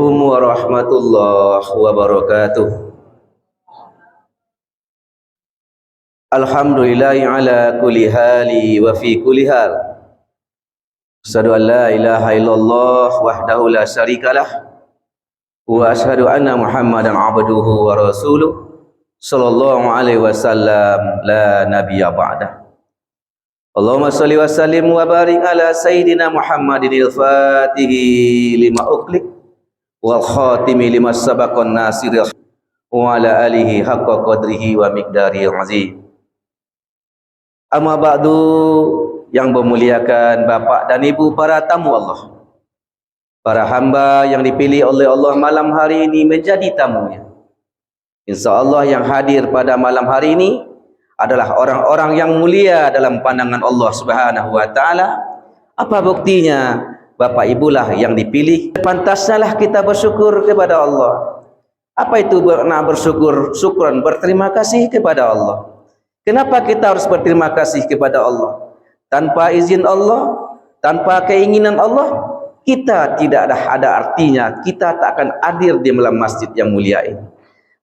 Assalamualaikum warahmatullahi wabarakatuh. Alhamdulillahi ala kulli hali wa fi kulli hal. Asyhadu an la ilaha illallah wahdahu la syarikalah wa asyhadu anna Muhammadan abduhu wa rasuluh sallallahu alaihi wasallam la nabiyya ba'dah. Allahumma salli wa sallim wa barik ala sayyidina Muhammadin al-fatihi lima uqlik wal khatimi lima sabaqan nasir wa ala alihi haqqa qadrihi wa miqdarihi azim. Amma ba'du, yang memuliakan Bapak dan Ibu para tamu Allah, para hamba yang dipilih oleh Allah malam hari ini menjadi tamunya. InsyaAllah yang hadir pada malam hari ini adalah orang-orang yang mulia dalam pandangan Allah Subhanahu wa taala. Apa buktinya? Bapak Ibulah yang dipilih. Pantaslah kita bersyukur kepada Allah. Apa itu nak bersyukur? Syukran, berterima kasih kepada Allah. Kenapa kita harus berterima kasih kepada Allah? Tanpa izin Allah, tanpa keinginan Allah, kita tidak ada artinya. Kita tak akan hadir di dalam masjid yang mulia ini.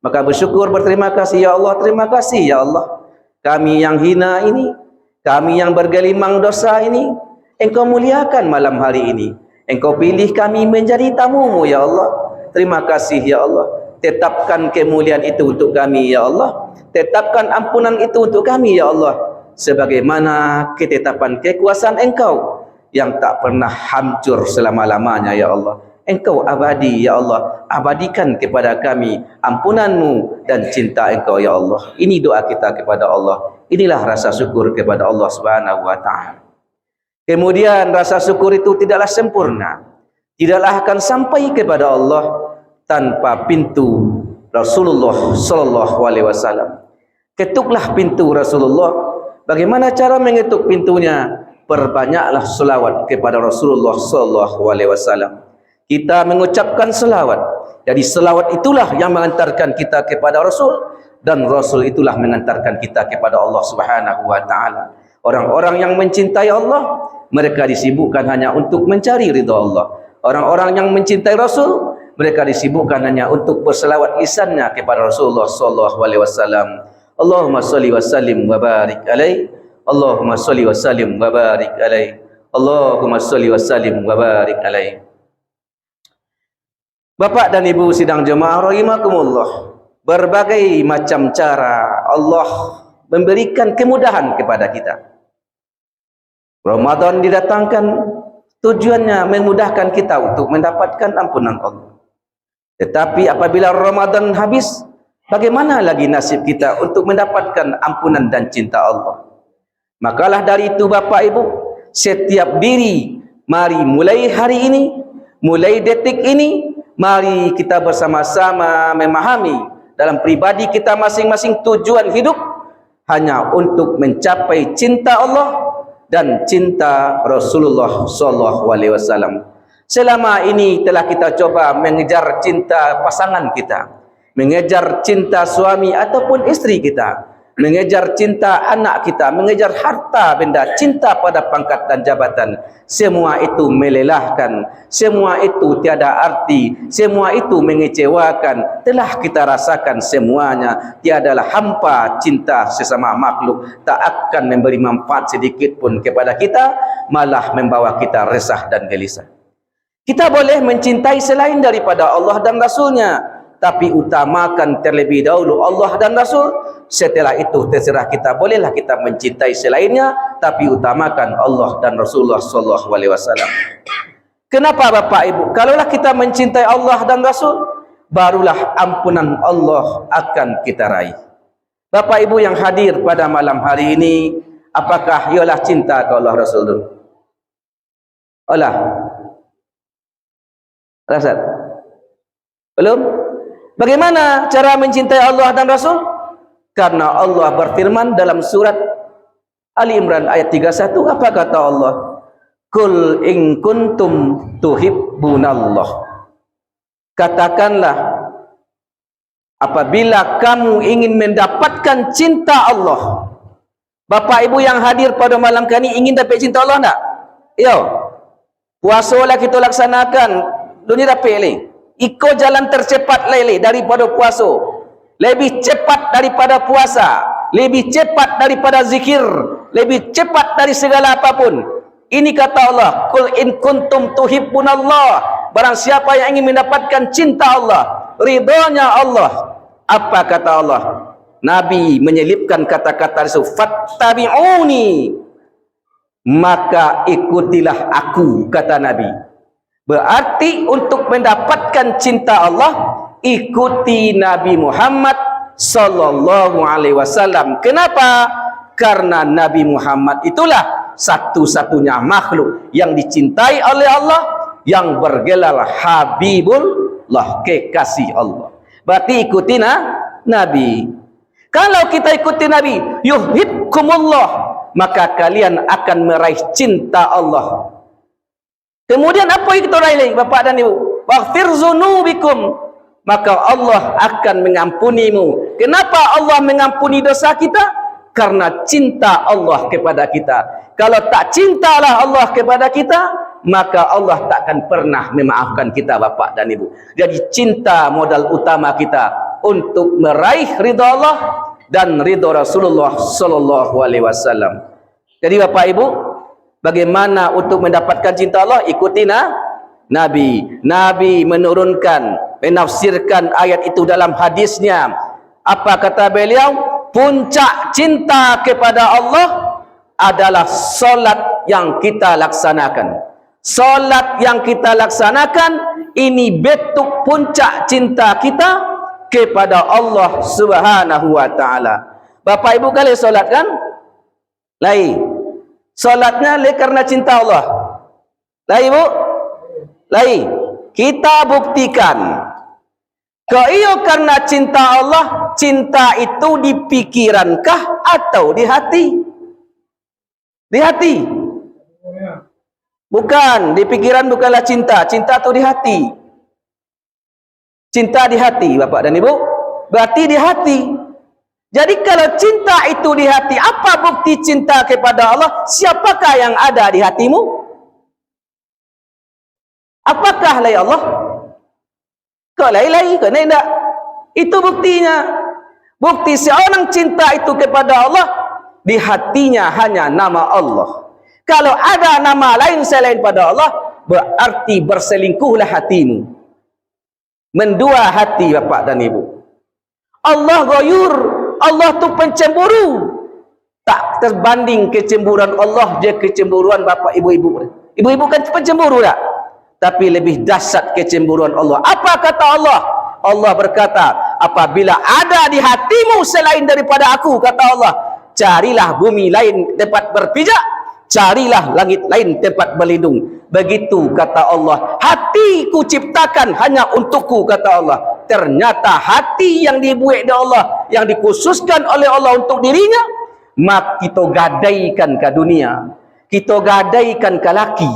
Maka bersyukur, berterima kasih, ya Allah, terima kasih ya Allah. Kami yang hina ini, kami yang bergelimang dosa ini, Engkau muliakan malam hari ini. Engkau pilih kami menjadi tamu-Mu ya Allah. Terima kasih ya Allah. Tetapkan kemuliaan itu untuk kami ya Allah. Tetapkan ampunan itu untuk kami ya Allah. Sebagaimana ketetapan kekuasaan Engkau yang tak pernah hancur selama-lamanya ya Allah. Engkau abadi ya Allah. Abadikan kepada kami ampunan-Mu dan cinta Engkau ya Allah. Ini doa kita kepada Allah. Inilah rasa syukur kepada Allah Subhanahu wa taala. Kemudian rasa syukur itu tidaklah sempurna, tidaklah akan sampai kepada Allah tanpa pintu Rasulullah sallallahu alaihi wasallam. Ketuklah pintu Rasulullah. Bagaimana cara mengetuk pintunya? Perbanyaklah selawat kepada Rasulullah sallallahu alaihi wasallam. Kita mengucapkan selawat. Jadi selawat itulah yang mengantarkan kita kepada Rasul, dan Rasul itulah mengantarkan kita kepada Allah Subhanahu wa taala. Orang-orang yang mencintai Allah, mereka disibukkan hanya untuk mencari ridha Allah. Orang-orang yang mencintai Rasul, mereka disibukkan hanya untuk berselawat lisannya kepada Rasulullah sallallahu alaihi wasallam. Allahumma shalli wa sallim wa barik alaihi. Allahumma shalli wa sallim wa barik alaihi. Allahumma shalli wa sallim wa barik alaihi. Bapak dan Ibu sidang jemaah rahimakumullah, berbagai macam cara Allah memberikan kemudahan kepada kita. Ramadan didatangkan tujuannya memudahkan kita untuk mendapatkan ampunan Allah. Tetapi apabila Ramadan habis, bagaimana lagi nasib kita untuk mendapatkan ampunan dan cinta Allah? Makalah dari itu Bapak Ibu, setiap diri, mari mulai hari ini, mulai detik ini, mari kita bersama-sama memahami dalam pribadi kita masing-masing tujuan hidup hanya untuk mencapai cinta Allah dan cinta Rasulullah sallallahu alaihi wasallam. Selama ini telah kita coba mengejar cinta pasangan kita, mengejar cinta suami ataupun istri kita, mengejar cinta anak kita, mengejar harta benda, cinta pada pangkat dan jabatan. Semua itu melelahkan, semua itu tiada arti, semua itu mengecewakan. Telah kita rasakan semuanya. Tiadalah hampa cinta sesama makhluk, tak akan memberi manfaat sedikit pun kepada kita, malah membawa kita resah dan gelisah. Kita boleh mencintai selain daripada Allah dan Rasulnya, tapi utamakan terlebih dahulu Allah dan Rasul. Setelah itu terserah kita, bolehlah kita mencintai selainnya, tapi utamakan Allah dan Rasulullah sallallahu alaihi wasallam. Kenapa Bapak Ibu? Kalaulah kita mencintai Allah dan Rasul, barulah ampunan Allah akan kita raih. Bapak Ibu yang hadir pada malam hari ini, apakah ialah cinta ke Allah Rasul dulu? Olah. Rasad? Belum? Bagaimana cara mencintai Allah dan Rasul? Karena Allah berfirman dalam surat Ali Imran ayat 31, apa kata Allah? Qul in kuntum tuhibbunallah. Katakanlah, apabila kamu ingin mendapatkan cinta Allah. Bapak Ibu yang hadir pada malam kali ini ingin dapat cinta Allah tak? Yo. Puasa lah kita laksanakan, dunia dapat ni. ikut jalan tercepat lele daripada puasa, lebih cepat daripada puasa, lebih cepat daripada zikir, lebih cepat dari segala apapun. Ini kata Allah, qul in kuntum tuhibbunallah, barang siapa yang ingin mendapatkan cinta Allah, ridhonya Allah. Apa kata Allah? Nabi menyelipkan kata-kata itu, fattabi'uni, maka ikutilah aku, kata Nabi. Berarti untuk mendapatkan cinta Allah, ikuti Nabi Muhammad sallallahu alaihi wasallam. Kenapa? Karena Nabi Muhammad itulah satu-satunya makhluk yang dicintai oleh Allah, yang bergelar Habibullah, kekasih Allah. Berarti ikuti Nabi. Kalau kita ikuti Nabi, yuhibbukumullah, maka kalian akan meraih cinta Allah. Kemudian apa yang kita raih, Bapak dan Ibu? Waghfir dzunubikum, maka Allah akan mengampunimu. Kenapa Allah mengampuni dosa kita? Karena cinta Allah kepada kita. Kalau tak cintalah Allah kepada kita, maka Allah tak akan pernah memaafkan kita, Bapak dan Ibu. Jadi cinta modal utama kita untuk meraih ridha Allah dan ridha Rasulullah sallallahu alaihi wasallam. Jadi Bapak Ibu, bagaimana untuk mendapatkan cinta Allah? Ikuti Nabi. Nabi menafsirkan ayat itu dalam hadisnya. Apa kata beliau? Puncak cinta kepada Allah adalah solat yang kita laksanakan. Solat yang kita laksanakan ini bentuk puncak cinta kita kepada Allah Subhanahu wa taala. Bapak Ibu kali solat kan? Lain. Solatnya karena cinta Allah. Lain Ibu? Lain. Kita buktikan. Kalau karena cinta Allah, cinta itu di pikirankah atau di hati? Di hati. Bukan, di pikiran bukanlah cinta. Cinta itu di hati. Cinta di hati, Bapak dan Ibu. Berarti di hati. Jadi kalau cinta itu di hati, apa bukti cinta kepada Allah? Siapakah yang ada di hatimu? Apakah lai Allah? Kau lai-lai, kau tidak. Itu buktinya. Bukti seorang cinta itu kepada Allah, di hatinya hanya nama Allah. Kalau ada nama lain selain pada Allah, berarti berselingkuhlah hatimu. Mendua hati, Bapak dan Ibu. Allah ghayur, Allah tu pencemburu. Tak terbanding kecemburuan Allah dia kecemburuan Bapak Ibu-ibu. Ibu-ibu kan pencemburu tak? Tapi lebih dahsyat kecemburuan Allah. Apa kata Allah? Allah berkata, apabila ada di hatimu selain daripada aku, kata Allah, carilah bumi lain tempat berpijak, carilah langit lain tempat berlindung. Begitu kata Allah, hatiku ciptakan hanya untukku, kata Allah. Ternyata hati yang dibuat oleh Allah, yang dikhususkan oleh Allah untuk dirinya, mak kita gadaikan ke dunia, kita gadaikan ke laki,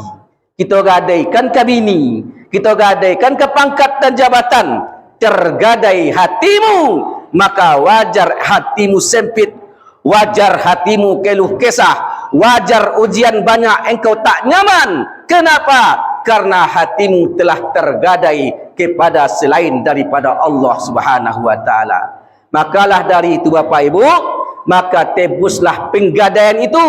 kita gadaikan ke bini, kita gadaikan ke pangkat dan jabatan. Tergadai hatimu, maka wajar hatimu sempit, wajar hatimu keluh kesah, wajar ujian banyak engkau tak nyaman. Kenapa? Karena hatimu telah tergadai kepada selain daripada Allah Subhanahu wa taala. Makalah dari itu Bapak Ibu, maka tebuslah penggadaian itu.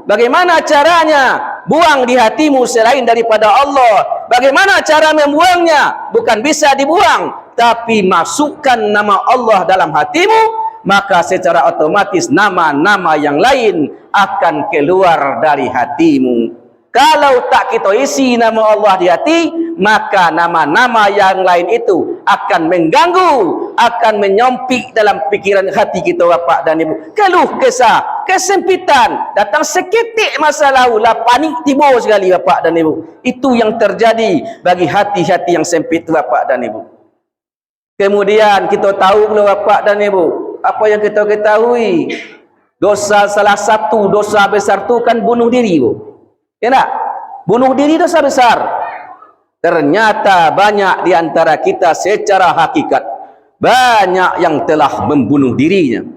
Bagaimana caranya? Buang di hatimu selain daripada Allah. Bagaimana cara membuangnya? Bukan bisa dibuang, tapi masukkan nama Allah dalam hatimu, maka secara otomatis nama-nama yang lain akan keluar dari hatimu. Kalau tak kita isi nama Allah di hati, maka nama-nama yang lain itu akan mengganggu, akan menyompik dalam pikiran hati kita, Bapak dan Ibu. Keluh kesah, kesempitan, datang seketik masalah, panik tiba sekali, Bapak dan Ibu. Itu yang terjadi bagi hati-hati yang sempit, Bapak dan Ibu. Kemudian kita tahu pula, Bapak dan Ibu, apa yang kita ketahui, dosa, salah satu dosa besar itu kan bunuh diri, Bu. Ya tak? Bunuh diri dosa besar. Ternyata banyak di antara kita secara hakikat, banyak yang telah membunuh dirinya.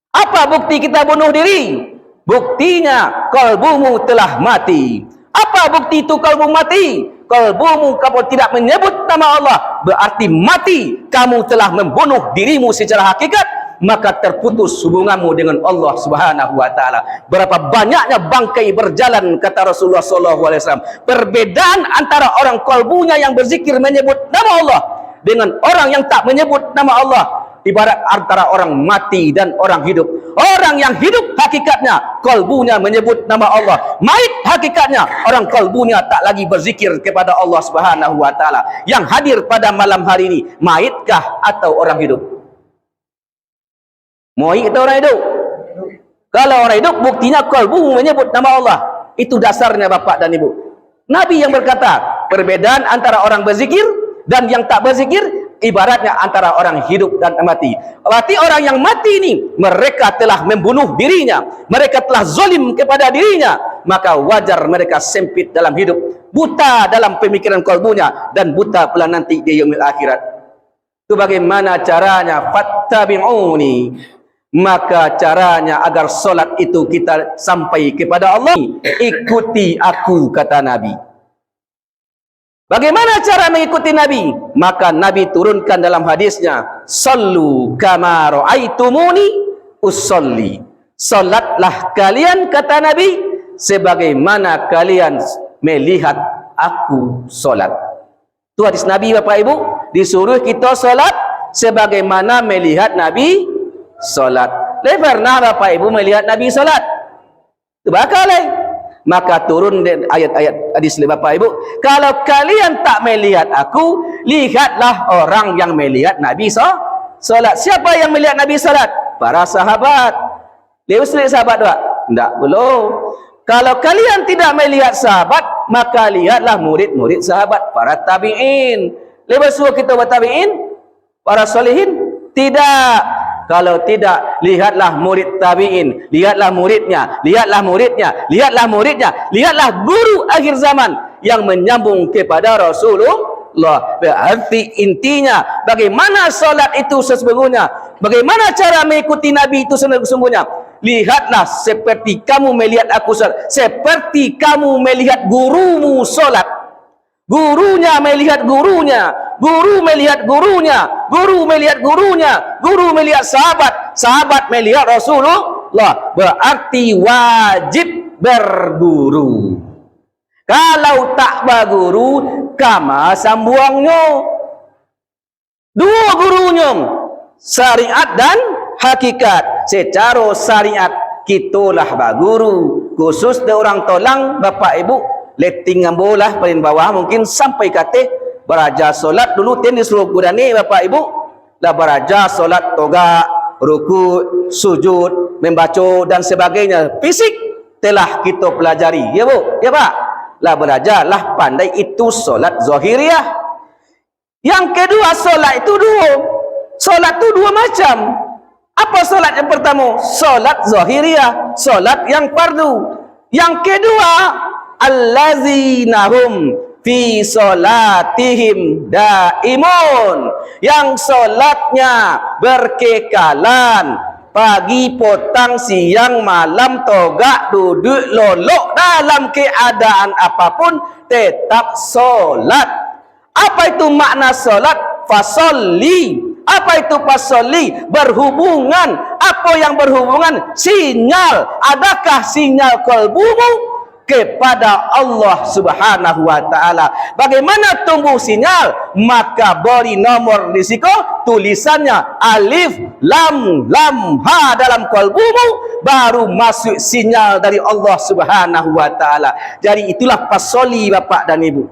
Apa bukti kita bunuh diri? Buktinya kalbumu telah mati. Apa bukti itu kalbu mati? kalbumu kamu tidak menyebut nama Allah, berarti mati, kamu telah membunuh dirimu secara hakikat, maka terputus hubunganmu dengan Allah Subhanahu wa taala. Berapa banyaknya bangkai berjalan, kata Rasulullah sallallahu alaihi wasallam. Perbedaan antara orang kalbunya yang berzikir menyebut nama Allah dengan orang yang tak menyebut nama Allah ibarat antara orang mati dan orang hidup. Orang yang hidup hakikatnya kalbunya menyebut nama Allah. Mait hakikatnya orang kalbunya tak lagi berzikir kepada Allah Subhanahu wa taala. Yang hadir pada malam hari ini, maitkah atau orang hidup? Mait atau orang hidup? Kalau orang hidup, buktinya kalbu menyebut nama Allah. Itu dasarnya Bapak dan Ibu. Nabi yang berkata, perbedaan antara orang berzikir dan yang tak berzikir ibaratnya antara orang hidup dan mati. Berarti orang yang mati ini, mereka telah membunuh dirinya, mereka telah zalim kepada dirinya, maka wajar mereka sempit dalam hidup, buta dalam pemikiran kalbunya, dan buta pula nanti di yaumil akhirat. Itu bagaimana caranya? Fattabi'uni, maka caranya agar solat itu kita sampai kepada Allah, ikuti aku, kata Nabi. Bagaimana cara mengikuti Nabi? Maka Nabi turunkan dalam hadisnya, sallu kama ra'aitumuni usolli. Salatlah kalian, kata Nabi, sebagaimana kalian melihat aku solat. Itu hadis Nabi, Bapak Ibu. Disuruh kita solat sebagaimana melihat Nabi solat. Pernah Bapak Ibu melihat Nabi solat? Itu bakal maka turun ayat-ayat hadis Bapak Ibu, kalau kalian tak melihat aku, lihatlah orang yang melihat Nabi solat. Siapa yang melihat Nabi solat? Para sahabat. Lihat sahabat tak? Tidak, belum. Kalau kalian tidak melihat sahabat, maka lihatlah murid-murid sahabat, para tabi'in. Lepas suruh kita bertabi'in, para solehin? Tidak. Kalau tidak, lihatlah murid tabi'in, lihatlah muridnya, lihatlah muridnya, lihatlah muridnya, lihatlah guru akhir zaman yang menyambung kepada Rasulullah. Berarti intinya, bagaimana solat itu sesungguhnya, bagaimana cara mengikuti Nabi itu sesungguhnya. Lihatlah seperti kamu melihat aku solat, seperti kamu melihat gurumu solat. Gurunya melihat gurunya, guru melihat gurunya, guru melihat gurunya, guru melihat sahabat, sahabat melihat Rasulullah. Berarti wajib berguru. Kalau tak berguru, kama sambuangnya. Dua gurunya, syariat dan hakikat. Secara syariat, kitalah berguru. Khusus de orang tolang, Bapak Ibu, letting ambolah paling bawah mungkin sampai kata beraja solat dulu ten disuruh kudani Bapak Ibu lah beraja solat toga ruku sujud membaca dan sebagainya fisik telah kita pelajari ya Bu ya Pak lah beraja lah pandai itu solat zahiriyah. Yang kedua solat itu dua macam. Apa solat yang pertama? Solat zahiriyah, solat yang fardu. Yang kedua allazina hum fi salatihim daimun, yang solatnya berkekalan pagi, petang, siang, malam, togak, duduk, lolok dalam keadaan apapun tetap solat. Apa itu makna solat? Fasolli. Apa itu fasolli? Berhubungan. Apa yang berhubungan? Sinyal. Adakah sinyal qalbumu kepada Allah Subhanahu wa taala? Bagaimana tumbuh sinyal? Maka beri nomor di situ tulisannya alif lam ha dalam qalbumu, baru masuk sinyal dari Allah Subhanahu wa taala. Jadi itulah fasoli Bapak dan Ibu.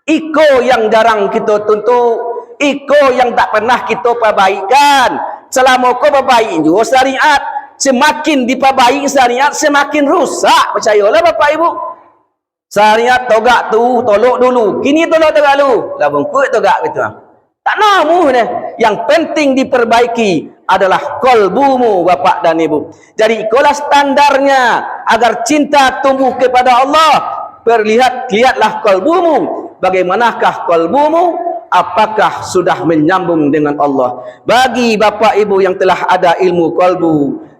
Iko yang jarang kita tuntut, iko yang tak pernah kita perbaikan. Selama kau perbaiki juga syariat, semakin diperbaiki syariat, semakin rusak. Percayalah Bapak Ibu. Syariat togak tu, tolok dulu. Kini tolok togak dulu. Lah bungkut togak gitu. Tak namu ni. Yang penting diperbaiki adalah qalbumu Bapak dan Ibu. Jadi ikulah standarnya agar cinta tumbuh kepada Allah. Lihatlah qalbumu. Bagaimanakah qalbumu? Apakah sudah menyambung dengan Allah? Bagi Bapak Ibu yang telah ada ilmu qalbu,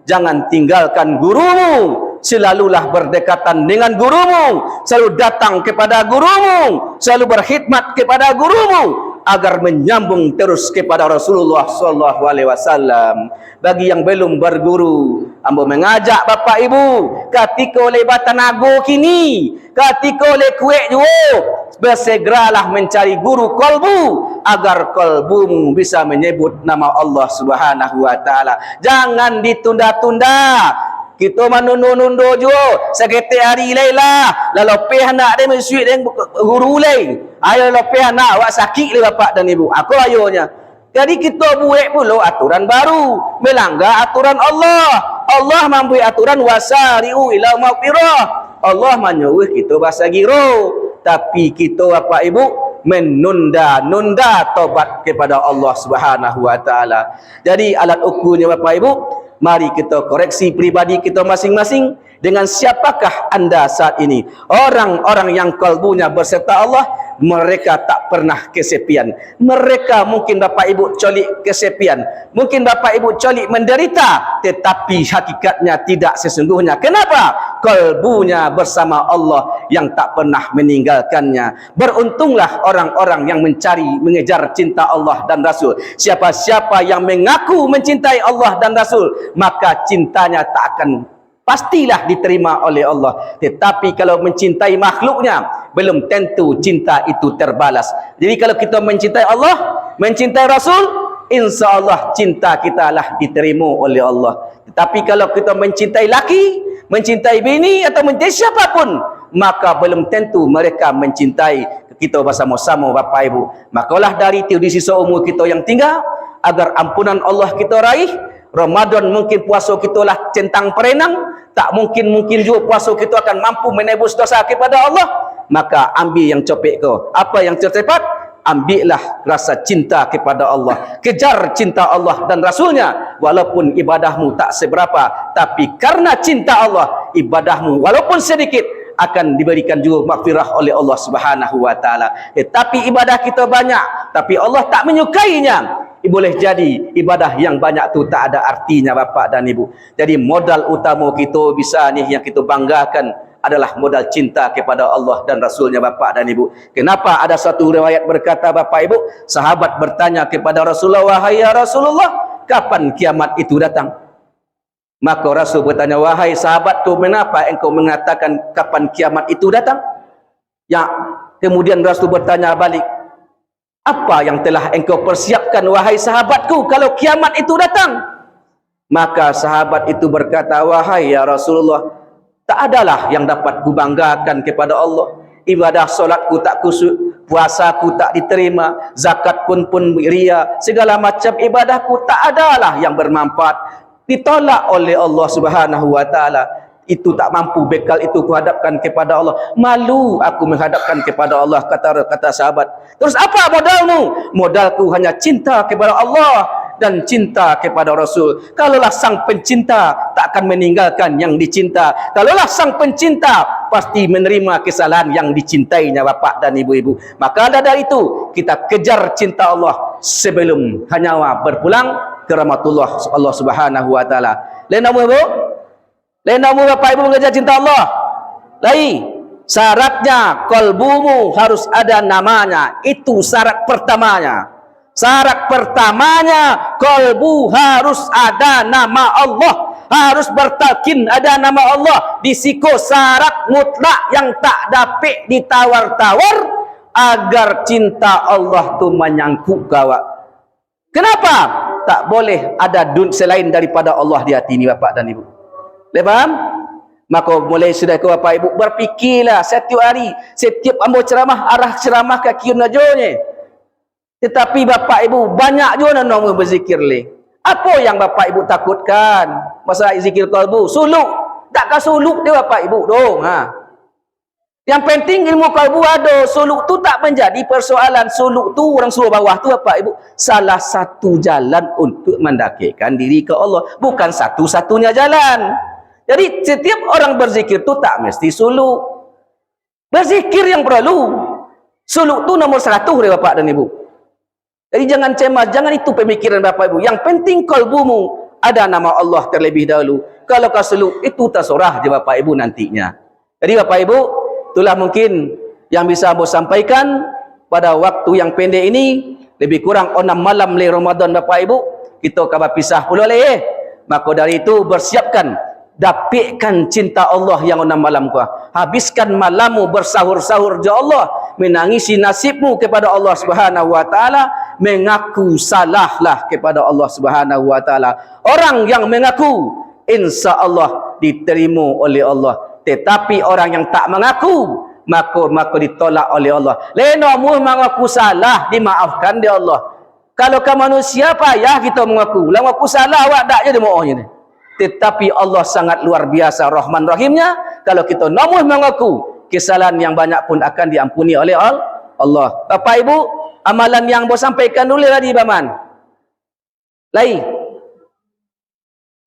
jangan tinggalkan gurumu. selalulah berdekatan dengan gurumu, selalu datang kepada gurumu, selalu berkhidmat kepada gurumu, agar menyambung terus kepada Rasulullah sallallahu alaihi wasallam. Bagi yang belum berguru, ambo mengajak bapak ibu, ketika oleh batanago kini, ketika oleh kuek juo, bersegeralah mencari guru kolbu, agar kolbumu bisa menyebut nama Allah Subhanahu wa taala. Jangan ditunda-tunda. Kita manundu-nundu juga sekete hari lela lalu peh nak dia mensuit dengan guru lain. Ayo lalu peh nak awak sakit le bapak dan ibu. Aku ayonya. Jadi kita buat pula aturan baru, melanggar aturan Allah. Allah membuat aturan wasari'u ila maghfirah. Allah menyuruh kita bersegera, tapi kita bapak ibu menunda-nunda taubat kepada Allah Subhanahu wa taala. Jadi alat ukurnya bapak ibu, mari kita koreksi pribadi kita masing-masing. Dengan siapakah anda saat ini? Orang-orang yang kalbunya berserta Allah, mereka tak pernah kesepian. Mereka mungkin bapak ibu colik kesepian, mungkin bapak ibu colik menderita, tetapi hakikatnya tidak sesungguhnya. Kenapa? Kalbunya bersama Allah yang tak pernah meninggalkannya. Beruntunglah orang-orang yang mengejar cinta Allah dan Rasul. Siapa-siapa yang mengaku mencintai Allah dan Rasul, maka cintanya tak akan pastilah diterima oleh Allah. Tetapi kalau mencintai makhluknya, belum tentu cinta itu terbalas. Jadi kalau kita mencintai Allah, mencintai Rasul, insya Allah cinta kita lah diterima oleh Allah. Tetapi kalau kita mencintai laki, mencintai bini atau mencintai siapapun, maka belum tentu mereka mencintai kita bersama-sama bapak ibu. Makalah dari itu di sisa umur kita yang tinggal, agar ampunan Allah kita raih. Ramadan mungkin puasa kita lah centang perenang, tak mungkin juga puasa kita akan mampu menebus dosa kepada Allah. Maka ambil yang copek kau. Apa yang tercepat? Ambillah rasa cinta kepada Allah. Kejar cinta Allah dan Rasulnya. Walaupun ibadahmu tak seberapa, tapi karena cinta Allah, ibadahmu walaupun sedikit akan diberikan juga maghfirah oleh Allah Subhanahu wa taala. Tapi ibadah kita banyak, tapi Allah tak menyukainya. Boleh jadi ibadah yang banyak tu tak ada artinya bapak dan ibu. Jadi modal utama kita bisa ni yang kita banggakan adalah modal cinta kepada Allah dan Rasulnya bapak dan ibu. Kenapa ada satu riwayat berkata bapak ibu, sahabat bertanya kepada Rasulullah, wahai ya Rasulullah, kapan kiamat itu datang? Maka Rasul bertanya, wahai sahabatku, mengapa engkau mengatakan kapan kiamat itu datang? Ya, kemudian Rasul bertanya balik, apa yang telah engkau persiapkan wahai sahabatku kalau kiamat itu datang? Maka sahabat itu berkata, wahai ya Rasulullah, tak adalah yang dapat kubanggakan kepada Allah. Ibadah solatku tak khusyuk, puasaku tak diterima, zakat pun ria, segala macam ibadahku tak adalah yang bermanfaat, ditolak oleh Allah Subhanahu wa taala. Itu tak mampu bekal itu kuhadapkan kepada Allah. Malu aku menghadapkan kepada Allah, kata sahabat. Terus apa modalmu? Modalku hanya cinta kepada Allah dan cinta kepada Rasul. Kalaulah sang pencinta tak akan meninggalkan yang dicinta. Kalaulah sang pencinta pasti menerima kesalahan yang dicintainya bapak dan ibu-ibu. Maka dari itu kita kejar cinta Allah sebelum nyawa berpulang ke rahmatullah Allah Subhanahu wa taala. Lain nama ibu? Lain nama bapak ibu mengejar cinta Allah? Lain. Syaratnya kalbumu harus ada namanya. Itu syarat pertamanya. Syarat pertamanya, kalbu harus ada nama Allah. Harus bertalkin ada nama Allah. Disiko syarat mutlak yang tak dapat ditawar-tawar agar cinta Allah tu menyangkut kawak. Kenapa? Tak boleh ada selain daripada Allah di hati ini bapak dan ibu. Faham? Maka mulai sudah ke bapak ibu berfikirlah setiap hari, setiap ambo ceramah, arah ceramah ke kiun najonya. Tetapi bapak ibu banyak juga nak berzikir le. Apa yang bapak ibu takutkan? Masalah zikir kalbu, suluk. Takkah suluk dia bapak ibu dong, ha. Yang penting ilmu kalbu ada, suluk tu tak menjadi persoalan. Suluk tu orang suruh bawah tu bapak ibu salah satu jalan untuk mendekatkan diri ke Allah, bukan satu-satunya jalan. Jadi setiap orang berzikir tu tak mesti suluk. Berzikir yang perlu. Suluk tu nomor 100 dia bapak dan ibu. Jadi jangan cemas, jangan itu pemikiran bapak ibu. Yang penting kalbumu ada nama Allah terlebih dahulu. Kalau kasulu itu tersurah je Bapak Ibu nantinya. Jadi Bapak Ibu, itulah mungkin yang bisa Ambo sampaikan pada waktu yang pendek ini. Lebih kurang 6 malam le Ramadan Bapak Ibu, kita kabar pisah pula le. Maka dari itu bersiapkan, dapatkan cinta Allah yang 6 malam kuah. Habiskan malammu bersahur-sahur ja Allah, menangisi nasibmu kepada Allah Subhanahu wa taala, mengaku salahlah kepada Allah Subhanahu wa taala. Orang yang mengaku insya-Allah diterima oleh Allah. Tetapi orang yang tak mengaku maka ditolak oleh Allah. Leno mu mengaku salah, dimaafkan dia Allah. Kalau ke manusia payah kita mengaku. Lah mengaku salah awak dak je dimohnya ni. Tetapi Allah sangat luar biasa Rahman Rahimnya. Kalau kita namuh mengaku, kesalahan yang banyak pun akan diampuni oleh Allah. Bapak Ibu, amalan yang Bo sampaikan dulu tadi Baman. Lain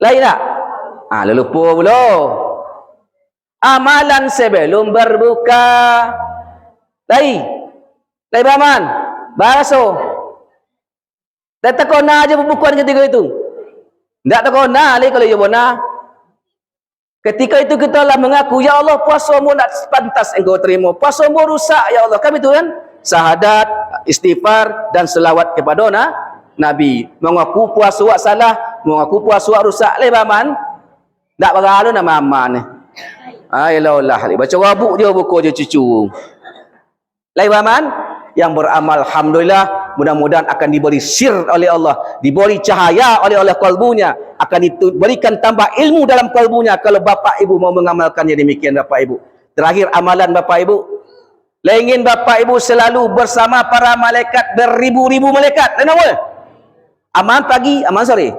tak? Lupa pula. Amalan sebelum berbuka. Lain Baman. Baraso. Tak terkona aja pembukuan ketika itu. Tak terkona lagi kalau ia ketika itu kita lah mengaku, ya Allah puasamu nak pantas engkau terima. Puasamu rusak ya Allah. Kami itu kan syahadat, istighfar dan selawat kepada Nabi. Mengaku puasa wak salah, mengaku puasa wak rusak le Baman. Tak bagalu nama aman ni. Ayolah, baca wabuk dia buku je cucu. Lai Baman yang beramal alhamdulillah, mudah-mudahan akan diberi sir oleh Allah, diberi cahaya oleh kalbunya, akan diberikan tambah ilmu dalam kalbunya kalau Bapak Ibu mau mengamalkannya. Demikian Bapak Ibu. Terakhir amalan Bapak Ibu, ingin Bapak Ibu selalu bersama para malaikat, beribu-ribu malaikat. Kenapa? Aman pagi, aman sore.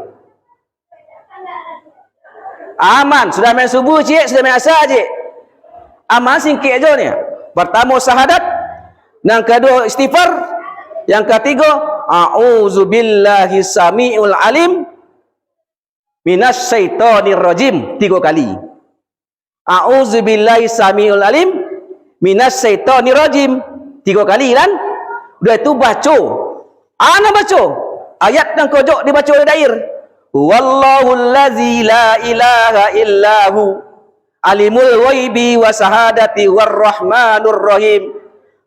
Aman, sudah main subuh cik, sudah main asar cik. Aman singkit aja ni. Pertama syahadat, yang kedua istighfar, yang ketiga a'udzubillahi samiul alim minasyaitonir rajim 3 kali. A'udzubillahi samiul alim minasyaitonir rajim 3 kali kan? Udah itu baca. Ana baca. Ayat yang kojok dibaca oleh dair. Wallahul ladzi la ilaha illahu alimul ghaibi wa shahadati warrahmanur rahim.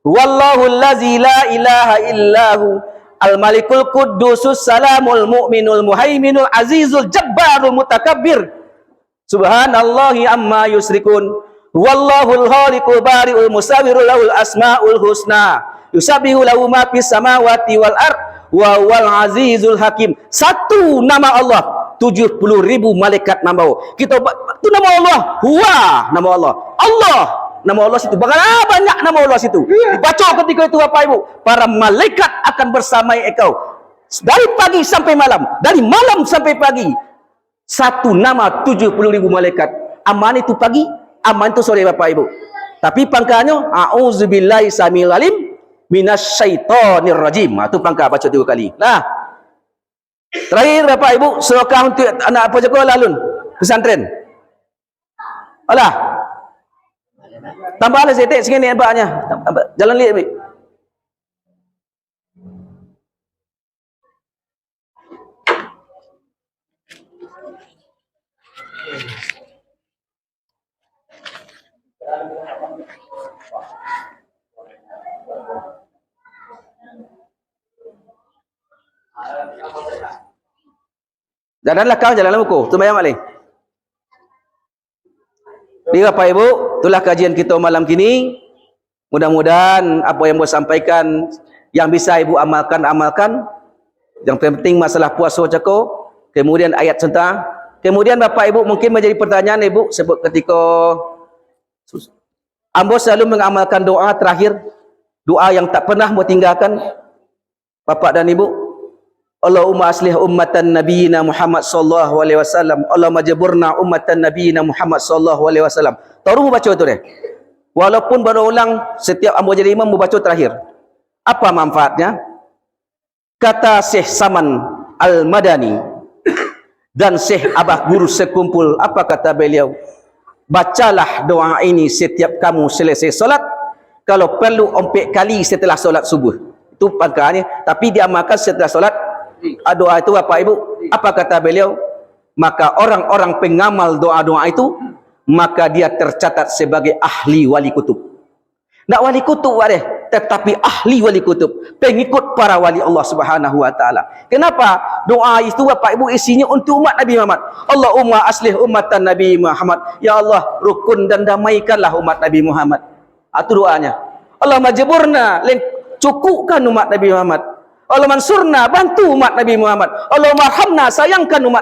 Wallahul ladzi la ilaha illahu al-malikul quddusus salamul mu'minul muhaiminul azizul jabbarul mutakabbir. Subhanallahi amma yusrikun. Wallahul khaliqul bari'ul musawwirul lahul asmaul husna. Yusabbihu lahu ma fis samawati wal ardh wa wal azizul hakim. Satu nama Allah, 70.000 malaikat membawa. Kita itu nama Allah, huwa nama Allah. Allah nama Allah situ. Bagaimana banyak nama Allah situ. Dibaca ketika itu Bapak Ibu, para malaikat akan bersamai engkau dari pagi sampai malam, dari malam sampai pagi. Satu nama 70.000 malaikat. Aman itu pagi, aman itu sore Bapak Ibu. Tapi pangkalnya a'udzubillahi samil alim minasyaitonir rajim. Itu pangkal baca 3 kali. Nah, terakhir Bapak Ibu, sedekah untuk anak apa jaga lalun pesantren. Alah. Tambahlah sedikit sikit ni nampaknya. Jalan lihat ambil. Jalanlah kau, jalanlah buku. Tu bayang balik. Jadi Bapak Ibu, itulah kajian kita malam kini. Mudah-mudahan apa yang saya sampaikan yang bisa Ibu amalkan. Yang penting masalah puasa cako, kemudian ayat tentang. Kemudian Bapak Ibu mungkin menjadi pertanyaan Ibu sebut ketika Ambo selalu mengamalkan doa terakhir, doa yang tak pernah mau tinggalkan Bapak dan Ibu. Allahumma aslih ummatan nabiyina Muhammad sallallahu alaihi wasallam. Allahumma jaburna ummatan nabiyina Muhammad sallallahu alaihi wasallam. Tahu baca itu deh. Walaupun berulang setiap Ambo jadi imam membaca terakhir. Apa manfaatnya? Kata Syekh Saman Al-Madani dan Syekh Abah Guru sekumpul, apa kata beliau? Bacalah doa ini setiap kamu selesai solat. Kalau perlu 4 kali setelah solat subuh. Itu pangkalnya. Tapi diamalkan setelah solat. Doa itu Bapak Ibu, apa kata beliau? maka orang-orang pengamal doa-doa itu, maka dia tercatat sebagai ahli wali kutub. Tak wali kutub wadah, tetapi ahli wali kutub, pengikut para wali Allah Subhanahu wa taala. Kenapa? Doa itu Bapak Ibu isinya untuk umat Nabi Muhammad. Allahumma aslih ummatan Nabi Muhammad. Ya Allah, rukun dan damaikanlah umat Nabi Muhammad. Itu doanya. Allahumma jaburna, cukupkan umat Nabi Muhammad. Allah mansurna, bantu umat Nabi Muhammad. Allahumma arhamna,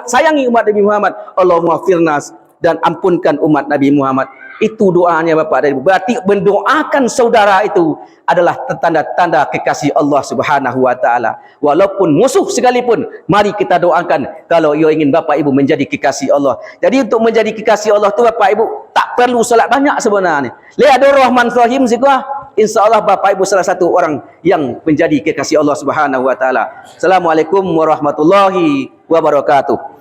sayangi umat Nabi Muhammad. Allahumma firna, dan ampunkan umat Nabi Muhammad. Itu doanya Bapak dan Ibu. Berarti mendoakan saudara itu adalah tanda-tanda kekasih Allah Subhanahu wa taala. Walaupun musuh sekalipun, mari kita doakan kalau ia ingin Bapak Ibu menjadi kekasih Allah. Jadi untuk menjadi kekasih Allah tu Bapak Ibu tak perlu salat banyak sebenarnya. Lihat Rahman Rahim zikah. InsyaAllah Bapak Ibu salah satu orang yang menjadi kekasih Allah Subhanahu wa taala. Assalamualaikum warahmatullahi wabarakatuh.